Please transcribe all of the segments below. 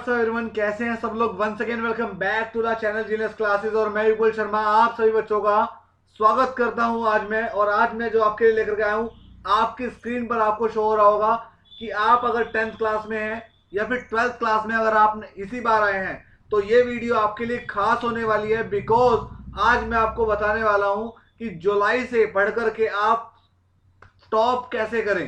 WhatsApp everyone, कैसे हैं सब लोग। Once again welcome back to the channel genius classes और मैं विपुल शर्मा आप सभी बच्चों का स्वागत करता हूं आज मैं जो आपके लिए लेकर के आया हूं, आपकी स्क्रीन पर आपको शो हो रहा होगा कि आप अगर 10th क्लास में हैं या फिर 12th क्लास में अगर आप इसी बार आए हैं तो ये वीडियो आपके लिए खास होने वाली है। बिकॉज आज मैं आपको बताने वाला हूं कि जुलाई से पढ़ करके आप टॉप कैसे करें।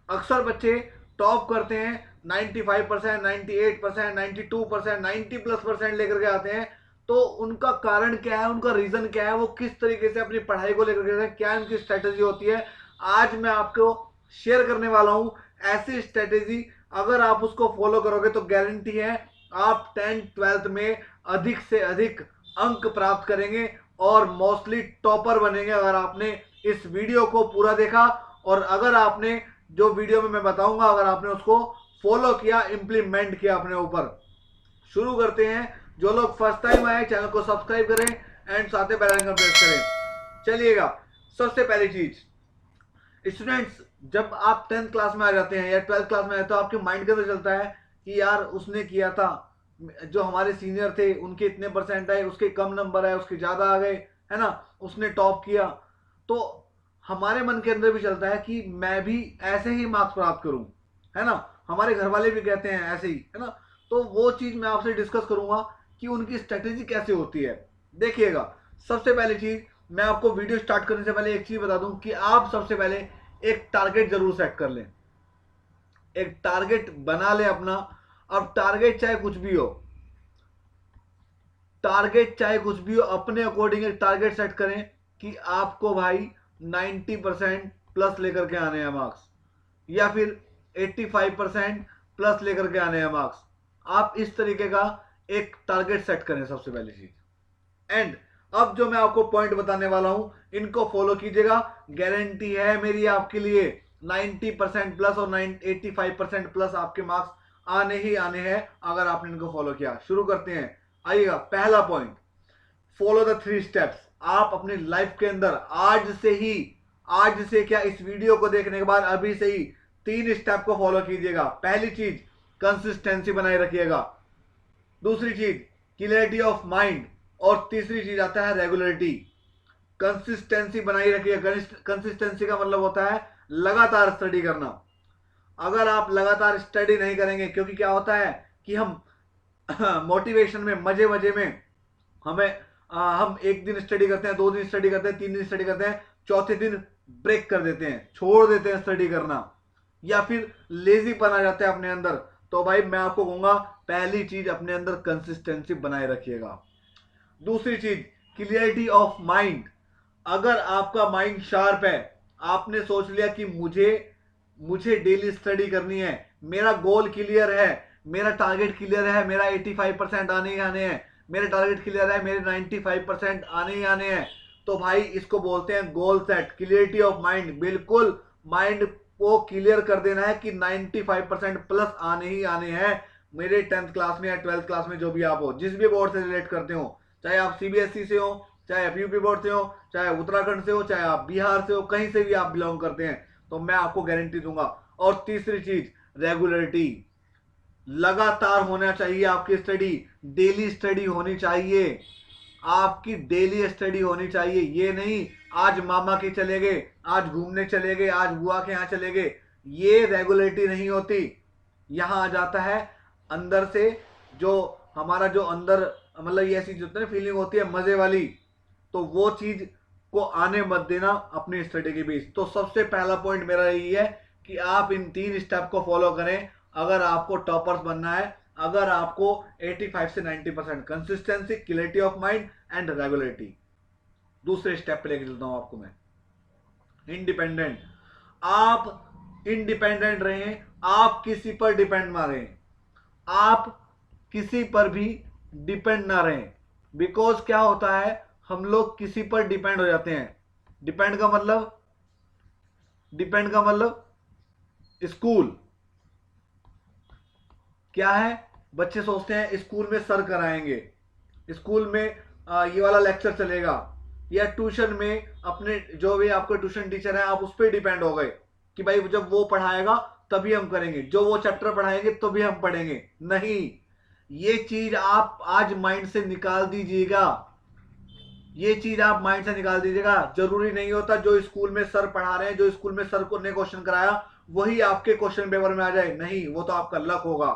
अक्सर बच्चे टॉप करते हैं 95%, 98%, 92%, 90+% लेकर के आते हैं। तो उनका कारण क्या है, उनका रीजन क्या है, वो किस तरीके से अपनी पढ़ाई को लेकर के, क्या उनकी स्ट्रेटेजी होती है, आज मैं आपको शेयर करने वाला हूं। ऐसी स्ट्रेटेजी अगर आप उसको फॉलो करोगे तो गारंटी है आप 10th-12th में अधिक से अधिक अंक प्राप्त करेंगे और मोस्टली टॉपर बनेंगे अगर आपने इस वीडियो को पूरा देखा और अगर आपने जो वीडियो में मैं बताऊंगा अगर आपने उसको फॉलो किया, इंप्लीमेंट किया अपने ऊपर। शुरू करते हैं। जो लोग फर्स्ट टाइम आए चैनल को सब्सक्राइब करें एंड साथ में बेल आइकन प्रेस करें। चलिएगा, सबसे पहली चीज स्टूडेंट्स, जब आप 10th क्लास में आ जाते हैं या 12th क्लास में आए तो आपके माइंड के अंदर चलता है कि यार उसने किया था, जो हमारे सीनियर थे उनके इतने परसेंट आए, उसके कम नंबर आए, उसके ज्यादा आ गए, है ना, उसने टॉप किया। तो हमारे मन के अंदर भी चलता है कि मैं भी ऐसे ही मार्क्स प्राप्त करूं, है ना। हमारे घर वाले भी कहते हैं ऐसे ही, है ना। तो वो चीज मैं आपसे डिस्कस करूंगा कि उनकी स्ट्रेटेजी कैसे होती है। देखिएगा, सबसे पहली चीज मैं आपको वीडियो स्टार्ट करने से पहले एक चीज बता दूं कि आप सबसे पहले एक टारगेट जरूर सेट कर लें, एक टारगेट बना लें अपना। अब टारगेट चाहे कुछ भी हो, अपने अकॉर्डिंग एक टारगेट सेट करें कि आपको भाई 90% प्लस लेकर के आने हैं मार्क्स या फिर 85% प्लस लेकर के आने हैं मार्क्स। आप इस तरीके का एक टारगेट सेट करें सबसे पहली चीज। एंड अब जो मैं आपको पॉइंट बताने वाला हूं इनको फॉलो कीजिएगा, गारंटी है मेरी आपके लिए 90% प्लस और 85% प्लस आपके मार्क्स आने ही आने हैं अगर आपने इनको फॉलो किया। शुरू करते हैं। आइएगा, पहला पॉइंट, फॉलो द 3 स्टेप्स। आप अपनी लाइफ के अंदर आज से क्या, इस वीडियो को देखने के बाद अभी से ही 3 स्टेप को फॉलो कीजिएगा। पहली चीज, कंसिस्टेंसी बनाए रखिएगा। दूसरी चीज, क्लैरिटी ऑफ माइंड। और तीसरी चीज आता है रेगुलरिटी। कंसिस्टेंसी बनाई रखिएगा। कंसिस्टेंसी का मतलब होता है लगातार स्टडी करना। अगर आप लगातार स्टडी नहीं करेंगे, क्योंकि क्या होता है कि हम मोटिवेशन में, मजे मजे में हम एक दिन स्टडी करते हैं, 2 दिन स्टडी करते हैं, 3 दिन स्टडी करते हैं, चौथे दिन ब्रेक कर देते हैं, छोड़ देते हैं स्टडी करना, या फिर लेजी पन आ जाता है अपने अंदर। तो भाई मैं आपको कहूंगा पहली चीज अपने अंदर कंसिस्टेंसी बनाए रखिएगा। दूसरी चीज, क्लियरिटी ऑफ माइंड। अगर आपका माइंड शार्प है, आपने सोच लिया कि मुझे डेली स्टडी करनी है, मेरा गोल क्लियर है, मेरा टारगेट क्लियर है, मेरा 85% आने ही आने हैं, मेरे टारगेट क्लियर है, मेरे 95% आने ही आने हैं, तो भाई इसको बोलते हैं goal set, clarity of mind. बिल्कुल माइंड को क्लियर कर देना है कि 95% प्लस आने ही आने हैं मेरे 10th क्लास में या 12th क्लास में, जो भी आप हो, जिस भी बोर्ड से रिलेट करते हो, चाहे आप सीबीएसई से हो, चाहे आप यूपी बोर्ड से हो, चाहे उत्तराखंड से हो, चाहे आप बिहार से हो, कहीं से भी आप बिलोंग करते हैं, तो मैं आपको गारंटी दूंगा। और तीसरी चीज, रेगुलरिटी। लगातार होना चाहिए आपकी स्टडी, डेली स्टडी होनी चाहिए, आपकी डेली स्टडी होनी चाहिए। ये नहीं आज मामा के चले गए, आज घूमने चले गए, आज बुआ के यहां चले गए, ये रेगुलरिटी नहीं होती। यहां आ जाता है अंदर से जो हमारा जो अंदर मतलब ये ऐसी जो फीलिंग होती है मजे वाली, तो वो चीज को आने मत देना अपनी स्टडी के बीच। तो सबसे पहला पॉइंट मेरा यही है कि आप इन 3 स्टेप को फॉलो करें अगर आपको टॉपर्स बनना है। अगर आपको 85 से 90% consistency, clarity of mind and regularity. दूसरे स्टेप पे लेके चलता हूं आपको मैं, इंडिपेंडेंट। आप इंडिपेंडेंट रहें, आप किसी पर डिपेंड ना रहें, आप किसी पर भी डिपेंड ना रहें। बिकॉज क्या होता है, हम लोग किसी पर डिपेंड हो जाते हैं। डिपेंड का मतलब स्कूल क्या है, बच्चे सोचते हैं स्कूल में सर कराएंगे, स्कूल में ये वाला लेक्चर चलेगा, या ट्यूशन में अपने जो भी आपके ट्यूशन टीचर है आप उस पर डिपेंड हो गए कि भाई जब वो पढ़ाएगा तभी हम करेंगे, जो वो चैप्टर पढ़ाएंगे तो भी हम पढ़ेंगे नहीं। ये चीज आप आज माइंड से निकाल दीजिएगा, ये चीज आप माइंड से निकाल दीजिएगा। जरूरी नहीं होता जो स्कूल में सर पढ़ा रहे हैं, जो स्कूल में सर को ने क्वेश्चन कराया वही आपके क्वेश्चन पेपर में आ जाए, नहीं, वो तो आपका लक होगा।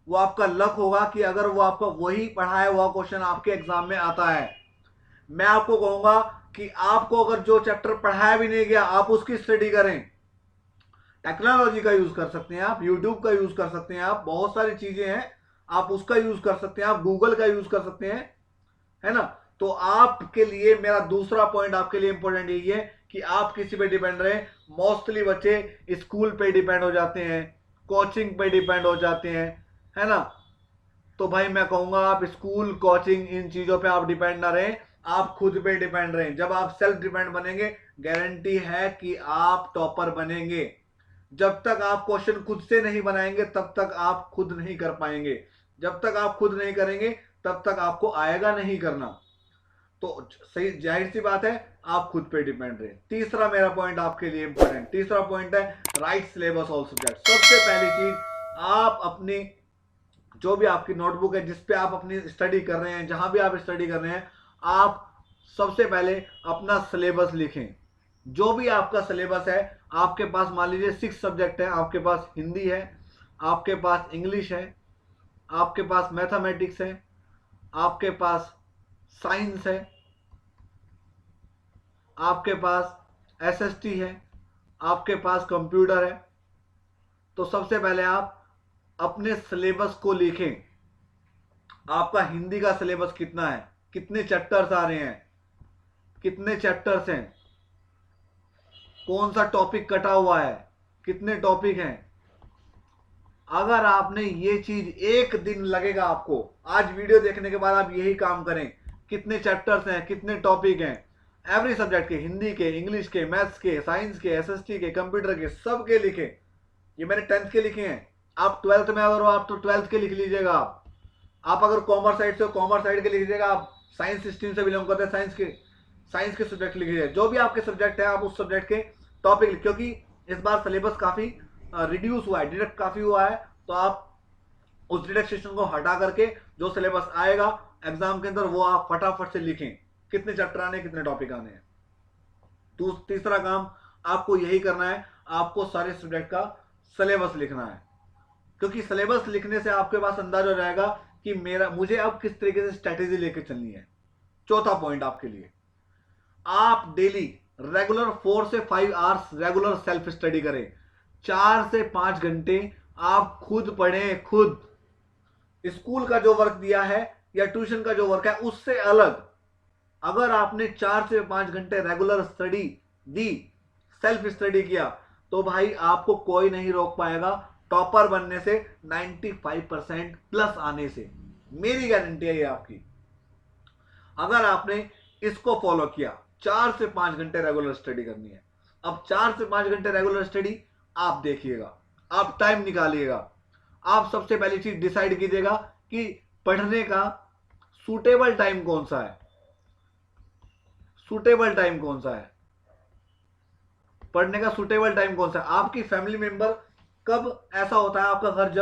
वो आपका लक होगा कि अगर वो आपका वही पढ़ाया हुआ क्वेश्चन आपके एग्जाम में आता है। मैं आपको कहूंगा कि आपको अगर जो चैप्टर पढ़ाया भी नहीं गया आप उसकी स्टडी करें। टेक्नोलॉजी का यूज कर सकते हैं आप, यूट्यूब का यूज कर सकते हैं आप, बहुत सारी चीजें हैं आप उसका यूज कर सकते हैं, आप गूगल का यूज कर सकते हैं, है ना। तो आपके लिए मेरा दूसरा पॉइंट आपके लिए इंपॉर्टेंट यही है कि आप किसी पे डिपेंड रहे। मोस्टली बच्चे स्कूल पे डिपेंड हो जाते हैं, कोचिंग पे डिपेंड हो जाते हैं, है ना। तो भाई मैं कहूंगा आप स्कूल कोचिंग इन चीजों पे आप डिपेंड ना रहें, आप खुद पे डिपेंड रहें। जब आप सेल्फ डिपेंड बनेंगे गारंटी है कि आप टॉपर बनेंगे। जब तक आप क्वेश्चन खुद से नहीं बनाएंगे तब तक आप खुद नहीं कर पाएंगे, जब तक आप खुद नहीं करेंगे तब तक आपको आएगा नहीं करना। तो सही जाहिर सी बात है आप खुद पे डिपेंड रहे। तीसरा मेरा पॉइंट आपके लिए इंपॉर्टेंट, तीसरा पॉइंट है राइट सिलेबस ऑल सब्जेक्ट। सबसे पहली चीज आप अपनी जो भी आपकी नोटबुक है जिसपे आप अपनी स्टडी कर रहे हैं, जहां भी आप स्टडी कर रहे हैं, आप सबसे पहले अपना सिलेबस लिखें। जो भी आपका सिलेबस है, आपके पास मान लीजिए 6 सब्जेक्ट है, आपके पास हिंदी है, आपके पास इंग्लिश है, आपके पास मैथमेटिक्स है, आपके पास साइंस है, आपके पास एसएसटी है, आपके पास कंप्यूटर है। तो सबसे पहले आप अपने सिलेबस को लिखें। आपका हिंदी का सिलेबस कितना है, कितने चैप्टर्स आ रहे हैं, कितने चैप्टर्स हैं, कौन सा टॉपिक कटा हुआ है, कितने टॉपिक हैं। अगर आपने ये चीज, एक दिन लगेगा आपको, आज वीडियो देखने के बाद आप यही काम करें, कितने चैप्टर्स हैं, कितने टॉपिक हैं, एवरी सब्जेक्ट के, हिंदी के, इंग्लिश के, मैथ्स के, साइंस के, एसएसटी के, कंप्यूटर के, सब के लिखे। ये मैंने 10th के लिखे हैं। आप 12th में अगर हो आप तो 12th के लिख लीजिएगा। आप अगर कॉमर्स साइड से हो कॉमर्स साइड के लिख लीजिएगा। आप साइंस स्ट्रीम से बिलोंग करते हैं साइंस के सब्जेक्ट लिख लीजिए। जो भी आपके सब्जेक्ट है आप उस सब्जेक्ट के टॉपिक लिख, क्योंकि इस बार सिलेबस काफी रिड्यूस हुआ है, डिडक्ट काफी हुआ है। तो आप उस डिडक्शन को हटा करके जो सिलेबस आएगा एग्जाम के अंदर वो आप फटाफट से लिखें, कितने चैप्टर आने, कितने टॉपिक आने हैं। तो तीसरा काम आपको यही करना है, आपको सारे सब्जेक्ट का सिलेबस लिखना है, क्योंकि सिलेबस लिखने से आपके पास अंदाजा हो जाएगा कि मुझे अब किस तरीके से स्ट्रेटेजी लेकर चलनी है। चौथा पॉइंट आपके लिए, आप डेली रेगुलर 4 से 5 आवर्स रेगुलर सेल्फ स्टडी करें। 4 से 5 घंटे आप खुद पढ़ें, खुद। स्कूल का जो वर्क दिया है या ट्यूशन का जो वर्क है उससे अलग। अगर आपने 4 से 5 घंटे रेगुलर स्टडी दी, सेल्फ स्टडी किया, तो भाई आपको कोई नहीं रोक पाएगा टॉपर बनने से, 95% प्लस आने से। मेरी गारंटी है ये आपकी। अगर आपने इसको फॉलो किया, 4 से 5 घंटे रेगुलर स्टडी करनी है। अब 4 से 5 घंटे रेगुलर स्टडी आप देखिएगा, आप टाइम निकालिएगा। आप सबसे पहली चीज डिसाइड कीजिएगा कि पढ़ने का सूटेबल टाइम कौन सा है। सूटेबल टाइम कौन सा है, पढ़ने का सूटेबल टाइम कौन सा है। आपकी फैमिली मेंबर कब ऐसा होता है आपका घर,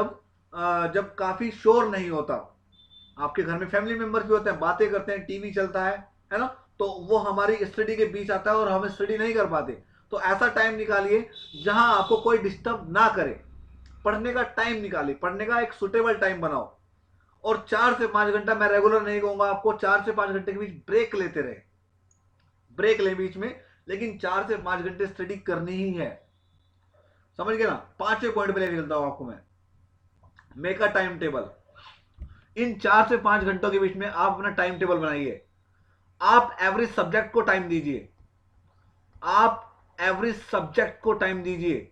जब काफी शोर नहीं होता। आपके घर में फैमिली मेंबर भी होते हैं, बातें करते हैं, टीवी चलता है ना, तो वो हमारी स्टडी के बीच आता है और हम स्टडी नहीं कर पाते। तो ऐसा टाइम निकालिए जहां आपको कोई डिस्टर्ब ना करे। पढ़ने का टाइम निकालिए, पढ़ने का एक सुटेबल टाइम बनाओ। और 4 से 5 घंटा, मैं रेगुलर नहीं कहूंगा आपको, 4 से 5 घंटे के बीच ब्रेक लेते रहे, ब्रेक ले बीच में, लेकिन 4 से 5 घंटे स्टडी करनी ही है। समझ गए ना। 5वें पॉइंट पे लेके चलता हूं आपको मैं, मेक अ टाइम टेबल। इन 4 से 5 घंटों के बीच में आप अपना टाइम टेबल बनाइए। आप एवरी सब्जेक्ट को टाइम दीजिए, आप एवरी सब्जेक्ट को टाइम दीजिए।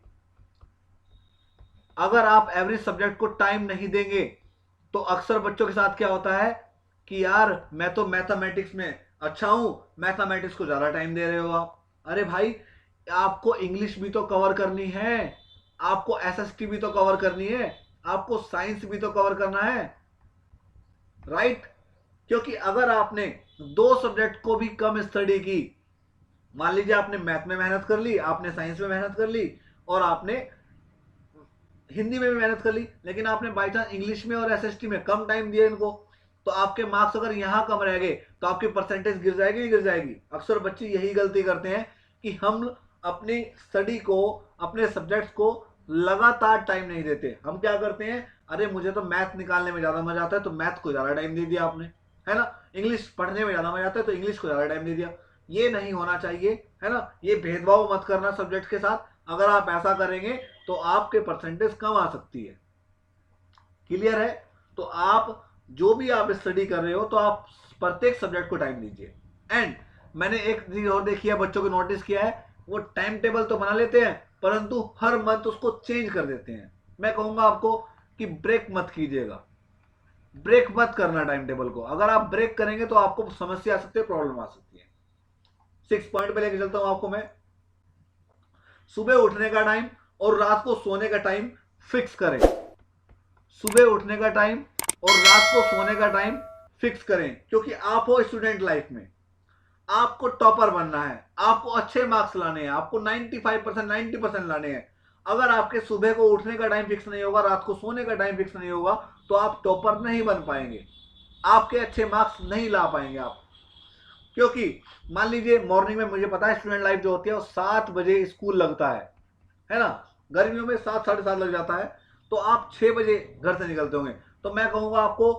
अगर आप एवरी सब्जेक्ट को टाइम नहीं देंगे तो अक्सर बच्चों के साथ क्या होता है कि यार मैं तो मैथमेटिक्स में अच्छा हूं, मैथमेटिक्स को ज्यादा टाइम दे रहे हो आप। अरे भाई, आपको इंग्लिश भी तो कवर करनी है, आपको एसएसटी भी तो कवर करनी है, आपको साइंस भी तो कवर करना है, राइट। क्योंकि अगर आपने 2 सब्जेक्ट को भी कम स्टडी की, मान लीजिए आपने मैथ में मेहनत कर ली, आपने साइंस में मेहनत कर ली और आपने हिंदी में भी मेहनत कर ली, लेकिन आपने बाई चांस इंग्लिश में और एसएसटी में कम टाइम दिया इनको, तो आपके मार्क्स अगर यहाँ कम रह गए तो आपकी परसेंटेज गिर जाएगी, नहीं गिर जाएगी। अक्सर बच्चे यही गलती करते हैं कि हम अपनी स्टडी को, अपने सब्जेक्ट्स को लगातार टाइम नहीं देते। हम क्या करते हैं, अरे मुझे तो मैथ निकालने में ज्यादा मजा आता है तो मैथ को ज्यादा टाइम दे दिया आपने, है ना। इंग्लिश पढ़ने में ज्यादा मजा आता है तो इंग्लिश को ज्यादा टाइम दे दिया। ये नहीं होना चाहिए, है ना। ये भेदभाव मत करना सब्जेक्ट के साथ। अगर आप ऐसा करेंगे तो आपके परसेंटेज कम आ सकती है। क्लियर है। तो आप जो भी आप स्टडी कर रहे हो तो आप प्रत्येक सब्जेक्ट को टाइम दीजिए। एंड मैंने एक चीज और देखी है, बच्चों को नोटिस किया है, वो टाइम टेबल तो बना लेते हैं परंतु हर मंथ उसको चेंज कर देते हैं। मैं कहूंगा आपको कि ब्रेक मत कीजिएगा, ब्रेक मत करना टाइम टेबल को। अगर आप ब्रेक करेंगे तो आपको समस्या आ सकती है, प्रॉब्लम आ सकती है। 6 पॉइंट पे लेके चलता हूं आपको मैं। सुबह उठने का टाइम और रात को सोने का टाइम फिक्स करें। सुबह उठने का टाइम और रात को सोने का टाइम फिक्स करें, क्योंकि आप हो स्टूडेंट लाइफ में, आपको टॉपर बनना है, आपको अच्छे मार्क्स लाने हैं, आपको 95% 90% लाने हैं। अगर आपके सुबह को उठने का टाइम फिक्स नहीं होगा, रात को सोने का टाइम फिक्स नहीं होगा, तो आप टॉपर नहीं बन पाएंगे, आपके अच्छे मार्क्स नहीं ला पाएंगे आप। क्योंकि मान लीजिए मॉर्निंग में, मुझे पता है स्टूडेंट लाइफ जो होती है वो 7 बजे स्कूल लगता है ना। गर्मियों में 7 साढ़े 7 लग जाता है, तो आप 6 बजे घर से निकलते होंगे। तो मैं कहूंगा आपको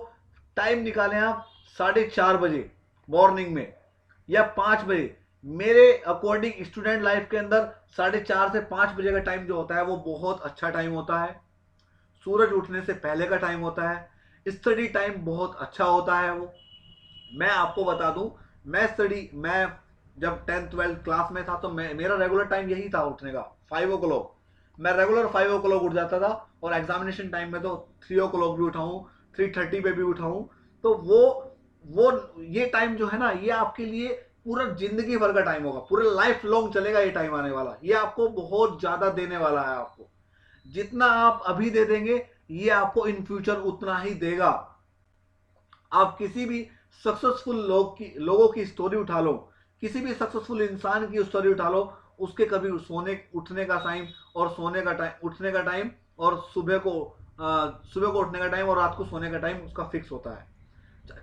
टाइम निकालें आप 4:30 बजे मॉर्निंग में या 5 बजे। मेरे अकॉर्डिंग स्टूडेंट लाइफ के अंदर 4:30 से 5 बजे का टाइम जो होता है वो बहुत अच्छा टाइम होता है। सूरज उठने से पहले का टाइम होता है। स्टडी टाइम बहुत अच्छा होता है वो। मैं आपको बता दूं, मैं जब 10th 12th क्लास में था तो मेरा रेगुलर टाइम यही था उठने का, 5 ओ क्लॉक। मैं रेगुलर 5 ओ क्लॉक उठ जाता था, और एग्जामिनेशन टाइम में तो 3 ओ क्लॉक भी उठाऊं, 3:30 पे भी उठाऊं। तो वो ये टाइम जो है ना, ये आपके लिए पूरा जिंदगी भर का टाइम होगा, पूरे लाइफ लॉन्ग चलेगा ये टाइम आने वाला। ये आपको बहुत ज्यादा देने वाला है। आपको जितना आप अभी दे देंगे, ये आपको इन फ्यूचर उतना ही देगा। आप किसी भी सक्सेसफुल लोगों की स्टोरी उठा लो, किसी भी सक्सेसफुल इंसान की स्टोरी उठा लो, उसके कभी उठने का टाइम और सोने का टाइम, उठने का टाइम और सुबह को उठने का टाइम और रात को सोने का टाइम उसका फिक्स होता है।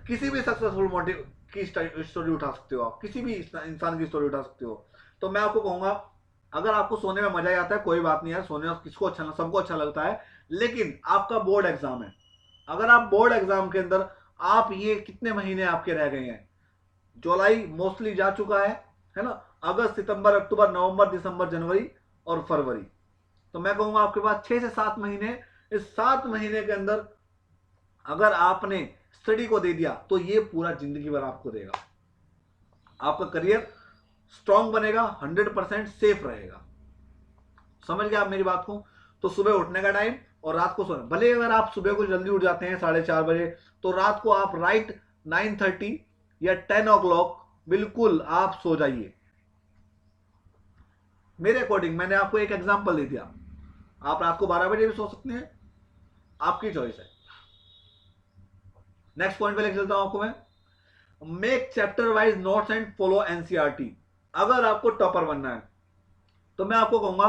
किसी भी सक्सेसफुल मोटिव की स्टोरी उठा सकते हो आप, किसी भी इंसान की स्टोरी उठा सकते हो। तो मैं आपको कहूंगा, अगर आपको सोने में मजा ही आता है, कोई बात नहीं है, सोने में किसको अच्छा, सबको अच्छा लगता है। लेकिन आपका बोर्ड एग्जाम है, अगर आप बोर्ड एग्जाम के अंदर, आप ये कितने महीने आपके रह गए हैं, जुलाई मोस्टली जा चुका है ना। अगस्त, सितंबर, अक्टूबर, नवंबर, दिसंबर, जनवरी और फरवरी। तो मैं कहूंगा आपके पास 6 से 7 महीने। इस 7 महीने के अंदर अगर आपने स्टडी को दे दिया तो ये पूरा जिंदगी भर आपको देगा। आपका करियर स्ट्रांग बनेगा, 100% सेफ रहेगा। समझ गए आप मेरी बात को। तो सुबह उठने का टाइम और रात को सोना, भले अगर आप सुबह को जल्दी उठ जाते हैं 4:30 बजे, तो रात को आप राइट 9:30 या 10 ओ क्लॉक बिल्कुल आप सो जाइए। मेरे अकॉर्डिंग मैंने आपको एक एग्जांपल दे दिया, आप रात को 12 बजे भी सो सकते हैं, आपकी चॉइस है। नेक्स्ट पॉइंट पे लेकर चलता हूं आपको मैं। Make chapter wise notes and follow NCERT. अगर आपको टॉपर बनना है तो मैं आपको कहूंगा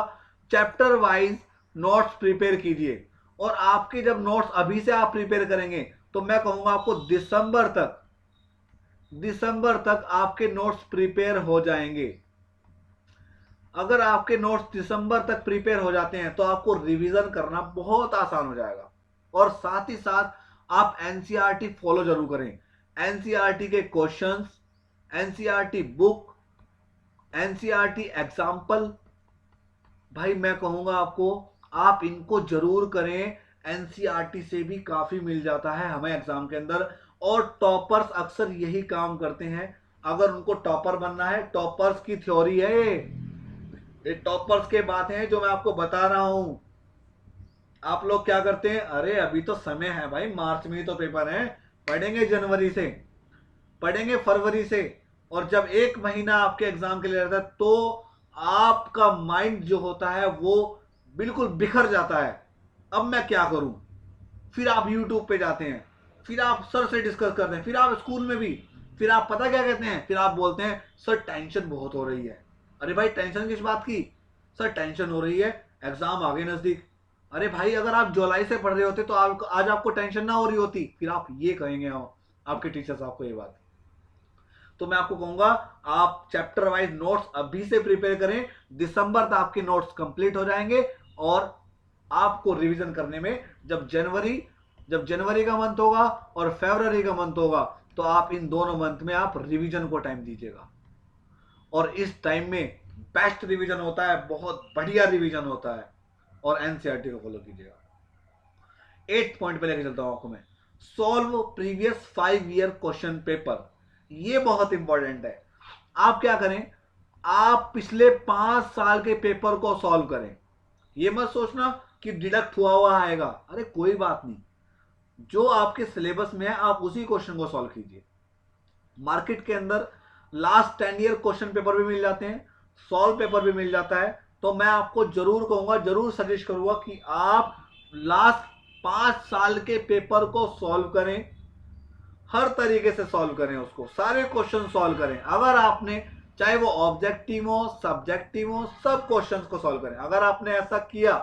चैप्टर वाइज नोट्स प्रिपेयर कीजिए। और आपके जब नोट्स अभी से आप प्रिपेयर करेंगे तो मैं कहूंगा आपको दिसंबर तक आपके नोट्स प्रिपेयर हो जाएंगे। अगर आपके नोट्स दिसंबर तक प्रिपेयर हो जाते हैं तो आपको रिवीजन करना बहुत आसान हो जाएगा। और साथ ही साथ आप एनसीईआरटी फॉलो जरूर करें। एनसीईआरटी के questions, NCERT book, NCERT example, भाई मैं कहूंगा आपको आप इनको जरूर करें। एनसीईआरटी से भी काफी मिल जाता है हमें एग्जाम के अंदर। और टॉपर्स अक्सर यही काम करते हैं। अगर उनको टॉपर बनना है, टॉपर्स की थ्योरी है ये टॉपर्स के बात है जो मैं आपको बता रहा हूं। आप लोग क्या करते हैं, अरे अभी तो समय है भाई, मार्च में ही तो पेपर है, पढ़ेंगे जनवरी से, पढ़ेंगे फरवरी से। और जब 1 महीना आपके एग्जाम के लिए रहता है तो आपका माइंड जो होता है वो बिल्कुल बिखर जाता है। अब मैं क्या करूं, फिर आप यूट्यूब पे जाते हैं, फिर आप सर से डिस्कस करते हैं, फिर आप स्कूल में भी, फिर आप पता क्या कहते हैं, फिर आप बोलते हैं सर टेंशन बहुत हो रही है। अरे भाई टेंशन किस बात की, सर टेंशन हो रही है, एग्जाम आगे नजदीक। अरे भाई अगर आप जुलाई से पढ़ रहे होते तो आज आपको टेंशन ना हो रही होती, फिर आप ये कहेंगे आपके टीचर्स आपको ये बात। तो मैं आपको कहूंगा आप चैप्टर वाइज नोट्स अभी से प्रिपेयर करें, दिसंबर तक आपके नोट्स कंप्लीट हो जाएंगे और आपको रिवीजन करने में जब जनवरी का मंथ होगा और फरवरी का मंथ होगा तो आप इन दोनों मंथ में आप रिवीजन को टाइम दीजिएगा। और इस टाइम में बेस्ट रिवीजन होता है, बहुत बढ़िया रिवीजन होता है, और एनसीईआरटी को फॉलो कीजिएगा। 8th पॉइंट पे लेके चलता हूं आपको मैं, solve previous 5 year question paper. ये बहुत इंपॉर्टेंट है। आप क्या करें, आप पिछले 5 साल के पेपर को सॉल्व करें। ये मत सोचना कि डिडक्ट हुआ आएगा, अरे कोई बात नहीं, जो आपके सिलेबस में है आप उसी क्वेश्चन को सॉल्व कीजिए। मार्केट के अंदर लास्ट 10 ईयर क्वेश्चन पेपर भी मिल जाते हैं, सॉल्व पेपर भी मिल जाता है। तो मैं आपको जरूर कहूंगा, जरूर सजेस्ट करूंगा कि आप लास्ट 5 साल के पेपर को सॉल्व करें, हर तरीके से सॉल्व करें, उसको सारे क्वेश्चन सॉल्व करें। अगर आपने, चाहे वो ऑब्जेक्टिव हो सब्जेक्टिव हो, सब क्वेश्चंस को सॉल्व करें। अगर आपने ऐसा किया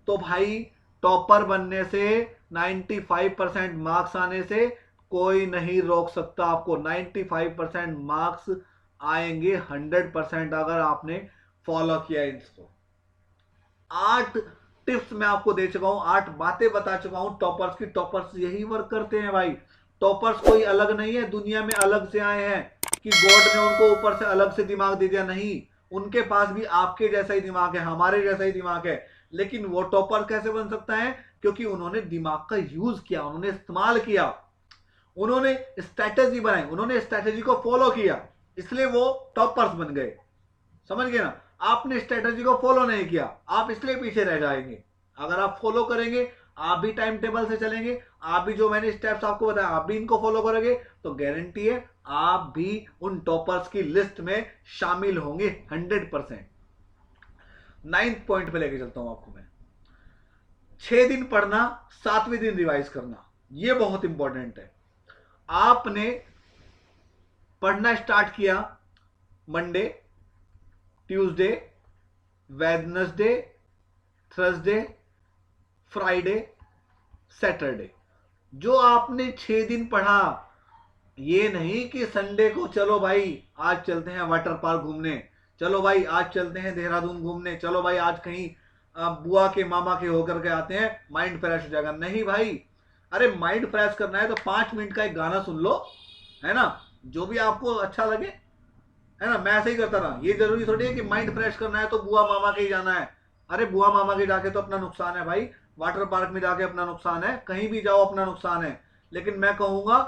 तो भाई टॉपर बनने से, 95% मार्क्स आने से कोई नहीं रोक सकता आपको। 95% मार्क्स आएंगे 100% अगर आपने फॉलो किया इसको। 8 टिप्स मैं आपको दे चुका हूं, 8 बातें बता चुका हूं टॉपर्स की। टॉपर्स यही वर्क करते हैं भाई। टॉपर्स कोई अलग नहीं है, दुनिया में अलग से आए हैं कि गॉड ने उनको ऊपर से अलग से दिमाग दे दिया, नहीं। उनके पास भी आपके जैसा ही दिमाग है, हमारे जैसा ही दिमाग है। लेकिन वो टॉपर कैसे बन सकता है, क्योंकि उन्होंने दिमाग का यूज किया, उन्होंने इस्तेमाल किया, उन्होंने स्ट्रैटेजी बनाई, उन्होंने स्ट्रैटेजी को फॉलो किया, इसलिए वो टॉपर्स बन गए। समझ गए ना। आपने स्ट्रैटेजी को फॉलो नहीं किया, आप इसलिए पीछे रह जाएंगे। अगर आप फॉलो करेंगे, आप भी टाइम टेबल से चलेंगे, आप भी जो मैंने स्टेप्स आपको बताया आप भी इनको फॉलो करोगे, तो गारंटी है आप भी उन टॉपर्स की लिस्ट में शामिल होंगे 100%। 9th पॉइंट पे लेके चलता हूं आपको मैं, 6 दिन पढ़ना, 7वें दिन रिवाइज करना। यह बहुत इंपॉर्टेंट है। आपने पढ़ना स्टार्ट किया Monday, Tuesday, Wednesday, Thursday, Friday, Saturday, जो आपने 6 दिन पढ़ा। ये नहीं कि संडे को चलो भाई आज चलते हैं वाटर पार्क घूमने, चलो भाई आज चलते हैं देहरादून घूमने, चलो भाई आज कहीं बुआ के मामा के होकर के आते हैं, माइंड फ्रेश हो जाएगा। नहीं भाई, अरे माइंड फ्रेश करना है तो 5 मिनट का एक गाना सुन लो, है ना, जो भी आपको अच्छा लगे, है ना। मैं ऐसे ही करता रहा। ये जरूरी थोड़ी है कि माइंड फ्रेश करना है तो बुआ मामा के ही जाना है। अरे बुआ मामा के जाके तो अपना नुकसान है भाई, वाटर पार्क में जाके अपना नुकसान है, कहीं भी जाओ अपना नुकसान है। लेकिन मैं कहूंगा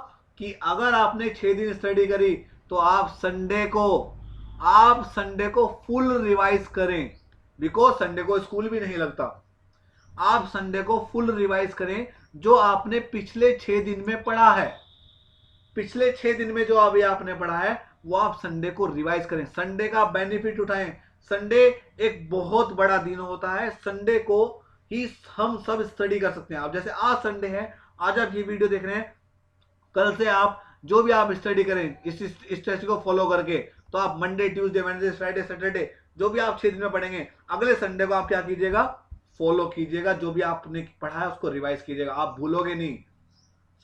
कि अगर आपने 6 दिन स्टडी करी तो आप संडे को फुल रिवाइज करें, बिकॉज संडे को स्कूल भी नहीं लगता। आप संडे को फुल रिवाइज करें, जो आपने पिछले 6 दिन में पढ़ा है, पिछले 6 दिन में जो अभी आपने पढ़ा है वो आप संडे को रिवाइज करें। संडे का बेनिफिट उठाएं। संडे एक बहुत बड़ा दिन होता है, संडे को ही हम सब स्टडी कर सकते हैं। आप जैसे आज संडे है, आज आप ये वीडियो देख रहे हैं, कल से आप जो भी आप स्टडी करें इस स्ट्रेटजी को फॉलो करके, तो आप Monday, Tuesday, Wednesday, Friday, Saturday जो भी आप 6 दिन में पढ़ेंगे, अगले संडे को आप क्या कीजिएगा, फॉलो कीजिएगा। जो भी आपने पढ़ा है उसको रिवाइज कीजिएगा, आप भूलोगे नहीं।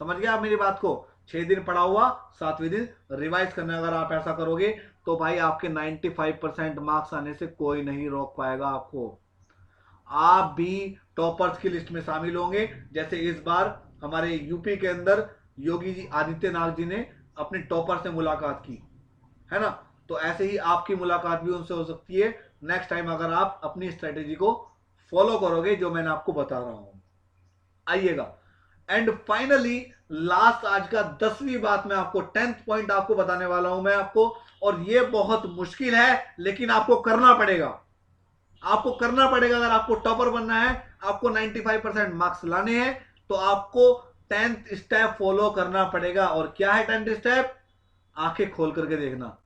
समझ गया आप मेरी बात को। 6 दिन पढ़ा हुआ, 7वें दिन रिवाइज करना। अगर आप ऐसा करोगे तो भाई आपके 95% मार्क्स आने से कोई नहीं रोक पाएगा आपको। आप भी टॉपर्स की लिस्ट में शामिल होंगे। जैसे इस बार हमारे यूपी के अंदर योगी जी आदित्यनाथ जी ने अपने टॉपर से मुलाकात की, है ना। तो ऐसे ही आपकी मुलाकात भी उनसे हो सकती है नेक्स्ट टाइम, अगर आप अपनी स्ट्रेटेजी को फॉलो करोगे जो मैंने आपको बता रहा हूं। आइएगा, एंड फाइनली लास्ट आज का 10वीं बात मैं आपको, 10th पॉइंट आपको बताने वाला हूं मैं आपको। और ये बहुत मुश्किल है लेकिन आपको करना पड़ेगा, आपको करना पड़ेगा। अगर आपको टॉपर बनना है, आपको 95% मार्क्स लाने हैं, तो आपको 10th स्टेप फॉलो करना पड़ेगा। और क्या है 10th स्टेप? आंखें खोल करके देखना।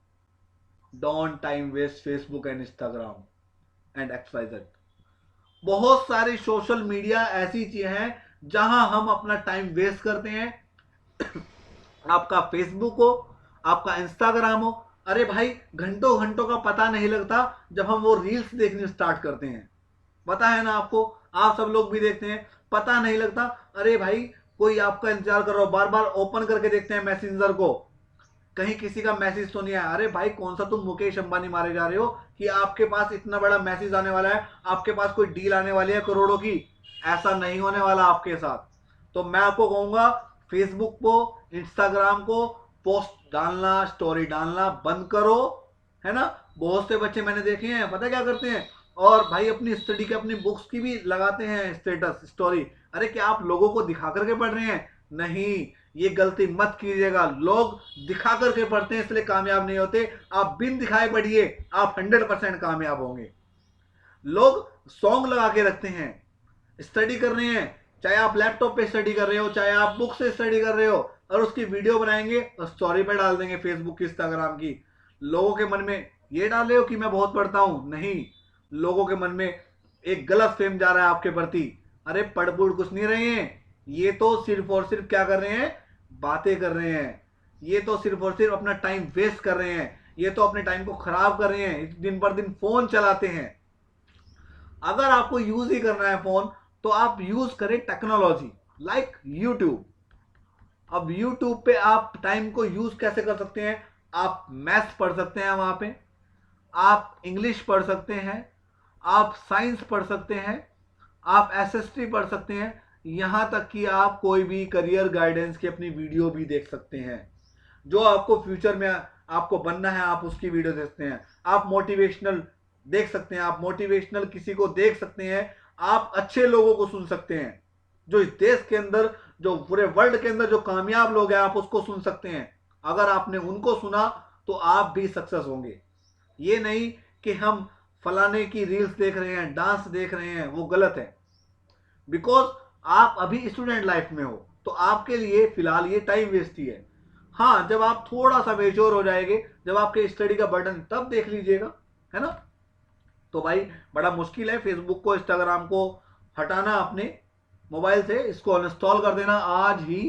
Don't time waste Facebook and Instagram and XYZ। बहुत सारी सोशल मीडिया ऐसी चीजें हैं जहां हम अपना टाइम वेस्ट करते हैं। आपका फेसबुक हो, आपका इंस्टाग्राम हो, अरे भाई घंटों घंटों का पता नहीं लगता जब हम वो रील्स देखने स्टार्ट करते हैं। पता है ना आपको, आप सब लोग भी देखते हैं, पता नहीं लगता। अरे भाई कोई आपका इंतजार कर रहा हो, बार बार ओपन करके देखते हैं मैसेंजर को, कहीं किसी का मैसेज तो नहीं आया। अरे भाई कौन सा तुम मुकेश अंबानी मारे जा रहे हो कि आपके पास इतना बड़ा मैसेज आने वाला है, आपके पास कोई डील आने वाली है करोड़ों की? ऐसा नहीं होने वाला आपके साथ। तो मैं आपको कहूंगा फेसबुक को, इंस्टाग्राम को पोस्ट डालना, स्टोरी डालना बंद करो, है ना। बहुत से बच्चे मैंने देखे हैं, पता क्या करते हैं, और भाई अपनी स्टडी के, अपनी बुक्स की भी लगाते हैं स्टेटस स्टोरी। अरे क्या आप लोगों को दिखा करके पढ़ रहे हैं? नहीं, ये गलती मत कीजिएगा। लोग दिखा करके पढ़ते हैं इसलिए कामयाब नहीं होते। आप बिन दिखाए पढ़िए, आप 100% कामयाब होंगे। लोग सॉन्ग लगा के रखते हैं, स्टडी कर रहे हैं, चाहे आप लैपटॉप पे स्टडी कर रहे हो, चाहे आप बुक से स्टडी कर रहे हो, और उसकी वीडियो बनाएंगे और स्टोरी पे डाल देंगे फेसबुक की, इंस्टाग्राम की। लोगों के मन में ये डाले हो कि मैं बहुत पढ़ता हूं? नहीं, लोगों के मन में एक गलत फेम जा रहा है आपके प्रति। अरे पढ़ पुढ़ कुछ नहीं रहे हैं, ये तो सिर्फ और सिर्फ क्या कर रहे हैं, बातें कर रहे हैं। ये तो सिर्फ और सिर्फ अपना टाइम वेस्ट कर रहे हैं, ये तो अपने टाइम को खराब कर रहे हैं, दिन पर दिन फोन चलाते हैं। अगर आपको यूज ही करना है फोन, तो आप यूज करें टेक्नोलॉजी लाइक यूट्यूब। अब यूट्यूब पे आप टाइम को यूज कैसे कर सकते हैं? आप मैथ्स पढ़ सकते हैं वहां पे, आप इंग्लिश पढ़ सकते हैं, आप साइंस पढ़ सकते हैं, आप एसएसटी पढ़ सकते हैं, यहां तक कि आप कोई भी करियर गाइडेंस की अपनी वीडियो भी देख सकते हैं। जो आपको फ्यूचर में आपको बनना है, आप उसकी वीडियो देखते हैं। आप मोटिवेशनल देख सकते हैं, आप मोटिवेशनल किसी को देख सकते हैं, आप अच्छे लोगों को सुन सकते हैं। जो इस देश के अंदर, जो पूरे वर्ल्ड के अंदर जो कामयाब लोग हैं, आप उसको सुन सकते हैं। अगर आपने उनको सुना तो आप भी सक्सेस होंगे। ये नहीं कि हम फलाने की रील्स देख रहे हैं, डांस देख रहे हैं, वो गलत है। बिकॉज आप अभी स्टूडेंट लाइफ में हो, तो आपके लिए फिलहाल ये टाइम वेस्ट ही है। हाँ, जब आप थोड़ा सा मेच्योर हो जाएंगे, जब आपके स्टडी का बर्डन, तब देख लीजिएगा, है ना। तो भाई बड़ा मुश्किल है फेसबुक को, इंस्टाग्राम को हटाना अपने मोबाइल से। इसको अनइंस्टॉल कर देना, आज ही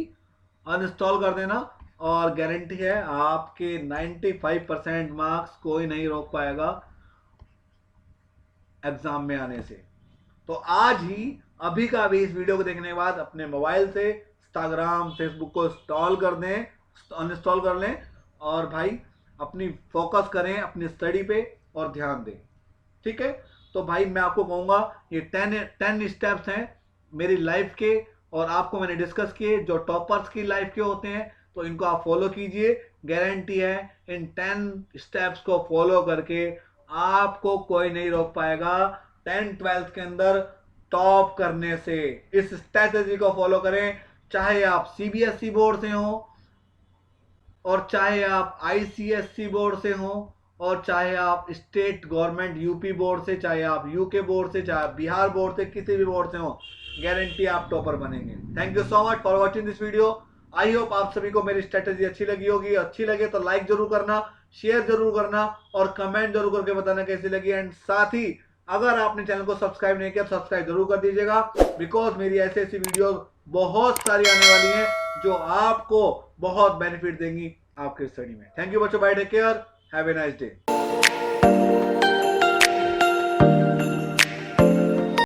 अनइंस्टॉल कर देना, और गारंटी है आपके 95% मार्क्स कोई नहीं रोक पाएगा एग्जाम में आने से। तो आज ही, अभी का अभी इस वीडियो को देखने के बाद अपने मोबाइल से इंस्टाग्राम, फेसबुक को इंस्टॉल कर दें, अनइंस्टॉल कर लें, और भाई अपनी फोकस करें अपनी स्टडी पे और ध्यान दें, ठीक है। तो भाई मैं आपको कहूंगा ये 10 स्टेप्स हैं मेरी लाइफ के, और आपको मैंने डिस्कस किए जो टॉपर्स की लाइफ के होते हैं, तो इनको आप फॉलो कीजिए। गारंटी है इन 10 स्टेप्स को फॉलो करके आपको कोई नहीं रोक पाएगा 10th-12th के अंदर टॉप करने से। इस स्ट्रैटेजी को फॉलो करें, चाहे आप सीबीएसई बोर्ड से हो, और चाहे आप आईसीएसई बोर्ड से हो, और चाहे आप स्टेट गवर्नमेंट यूपी बोर्ड से, चाहे आप यूके बोर्ड से, चाहे आप बिहार बोर्ड से, किसी भी बोर्ड से हो, गारंटी आप टॉपर बनेंगे। Thank you so much for watching this video. I hope आप सभी को मेरी स्ट्रेटेजी अच्छी लगी होगी। अच्छी लगे तो लाइक जरूर करना, शेयर जरूर करना, और कमेंट जरूर करके बताना कैसी लगी। एंड साथ ही अगर आपने चैनल को सब्सक्राइब नहीं किया, सब्सक्राइब जरूर कर दीजिएगा, बिकॉज मेरी ऐसी ऐसी वीडियो बहुत सारी आने वाली हैं जो आपको बहुत बेनिफिट देंगी आपके स्टडी में। थैंक यू बच्चों, bye, take care, have a nice day.